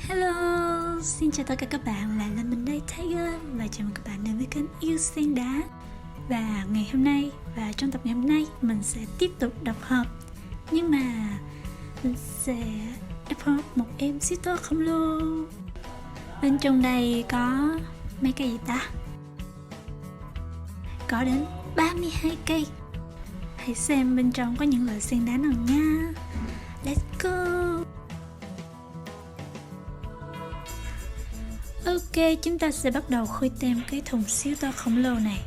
Hello, xin chào tất cả các bạn, lại là mình đây Tiger và chào mừng các bạn đến với kênh Yêu Sen Đá. Và ngày hôm nay và trong tập ngày hôm nay mình sẽ tiếp tục đập hộp, nhưng mà mình sẽ đập hộp một em shooter khổng lồ. Bên trong đây có mấy cây gì ta? Có đến 32 cây. Hãy xem bên trong có những loại sen đá nào nha. Let's go. Ok, chúng ta sẽ bắt đầu khui tem cái thùng siêu to khổng lồ này.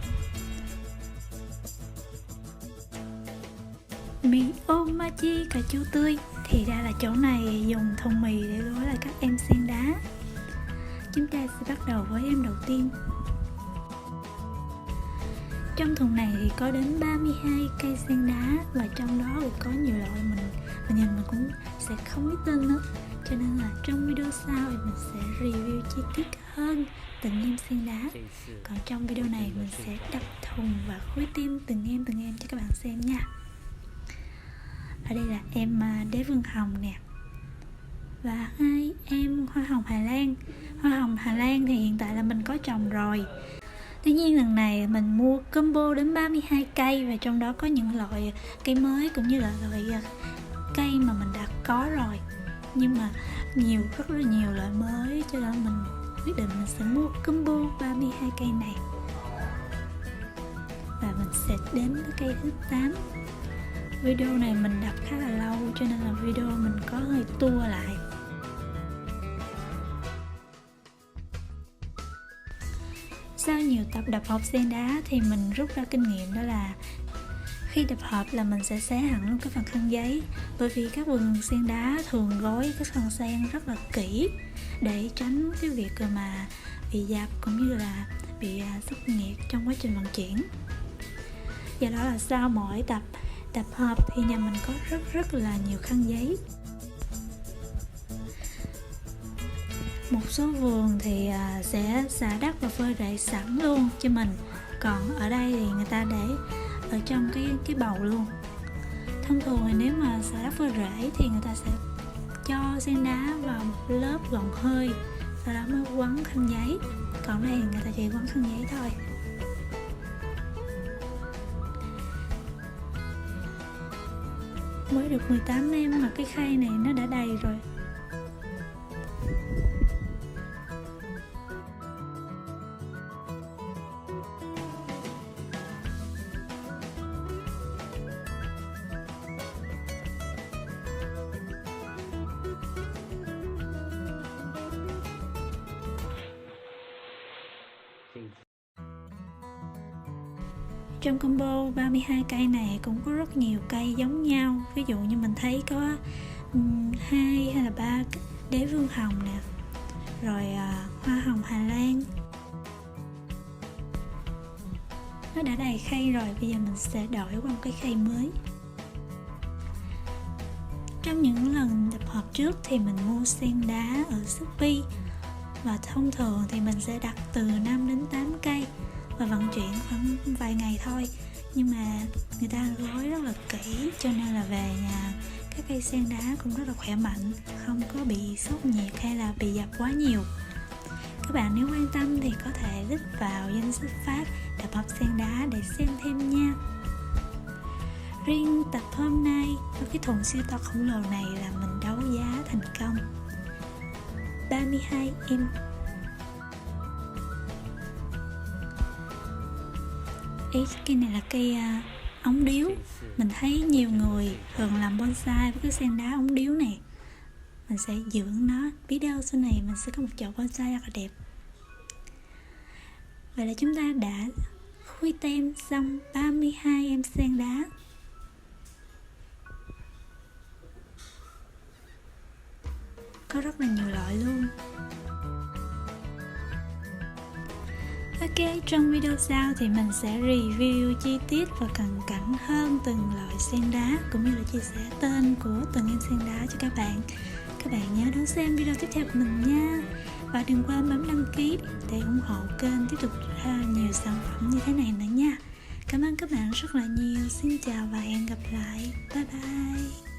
Mì omachi cà chua tươi. Thì ra là chỗ này dùng thùng mì để gói lại các em sen đá. Chúng ta sẽ bắt đầu với em đầu tiên. Trong thùng này thì có đến 32 cây sen đá, và trong đó thì có nhiều loại mình nhìn mình cũng sẽ không biết tên nữa. Cho nên là trong video sau thì mình sẽ review chi tiết hơn từng em sen đá. Còn trong video này mình sẽ đập thùng và khui tem từng em cho các bạn xem nha. Ở đây là em đế vương hồng nè, và hai em hoa hồng Hà Lan. Hoa hồng Hà Lan thì hiện tại là mình có trồng rồi. Tuy nhiên lần này mình mua combo đến 32 cây, và trong đó có những loại cây mới cũng như là loại cây mà mình đã có rồi. Nhưng mà rất là nhiều loại mới, cho nên mình quyết định mình sẽ mua combo 32 cây này. Và mình sẽ đến với cây thứ 8. Video này mình đập khá là lâu, cho nên là video mình có hơi tua lại. Sau nhiều tập đập hộp sen đá thì mình rút ra kinh nghiệm, đó là khi đập hộp là mình sẽ xé hẳn luôn cái phần khăn giấy, bởi vì các vườn sen đá thường gói cái phần sen rất là kỹ để tránh cái việc mà bị dập cũng như là bị sốc nhiệt trong quá trình vận chuyển. Do đó là sau mỗi tập đập hộp thì nhà mình có rất là nhiều khăn giấy. Một số vườn thì sẽ xả đất và phơi rễ sẵn luôn cho mình, còn ở đây thì người ta để ở trong cái bầu luôn. Thông thường thì nếu mà xả đất phơi rễ thì người ta sẽ cho sen đá vào một lớp gọn hơi, sau đó mới quấn khăn giấy. Còn đây thì người ta chỉ quấn khăn giấy thôi. Mới được 18 em mà cái khay này nó đã đầy rồi. Trong combo 32 cây này cũng có rất nhiều cây giống nhau. Ví dụ như mình thấy có 2 hay là 3 đế vương hồng nè, rồi hoa hồng Hà Lan. Nó đã đầy khay rồi, bây giờ mình sẽ đổi qua một cái khay mới. Trong những lần đập hộp trước thì mình mua sen đá ở Shopee, và thông thường thì mình sẽ đặt từ 5 đến 8 cây và vận chuyển khoảng vài ngày thôi. Nhưng mà người ta gói rất là kỹ, cho nên là về nhà các cây sen đá cũng rất là khỏe mạnh, không có bị sốc nhiệt hay là bị dập quá nhiều. Các bạn nếu quan tâm thì có thể click vào danh sách phát đập hộp sen đá để xem thêm nha. Riêng tập hôm nay với cái thùng siêu to khổng lồ này là mình đấu giá thành công 32 em. Cây này là cây ống điếu. Mình thấy nhiều người thường làm bonsai với cái sen đá ống điếu này. Mình sẽ dưỡng nó, biết đâu sau này mình sẽ có một chậu bonsai rất là đẹp. Vậy là chúng ta đã khui tem xong 32 em sen đá. Có rất là nhiều loại luôn. Ok, trong video sau thì mình sẽ review chi tiết và cận cảnh hơn từng loại sen đá, cũng như là chia sẻ tên của từng em sen đá cho các bạn. Các bạn nhớ đón xem video tiếp theo của mình nha. Và đừng quên bấm đăng ký để ủng hộ kênh tiếp tục ra nhiều sản phẩm như thế này nữa nha. Cảm ơn các bạn rất là nhiều. Xin chào và hẹn gặp lại. Bye bye.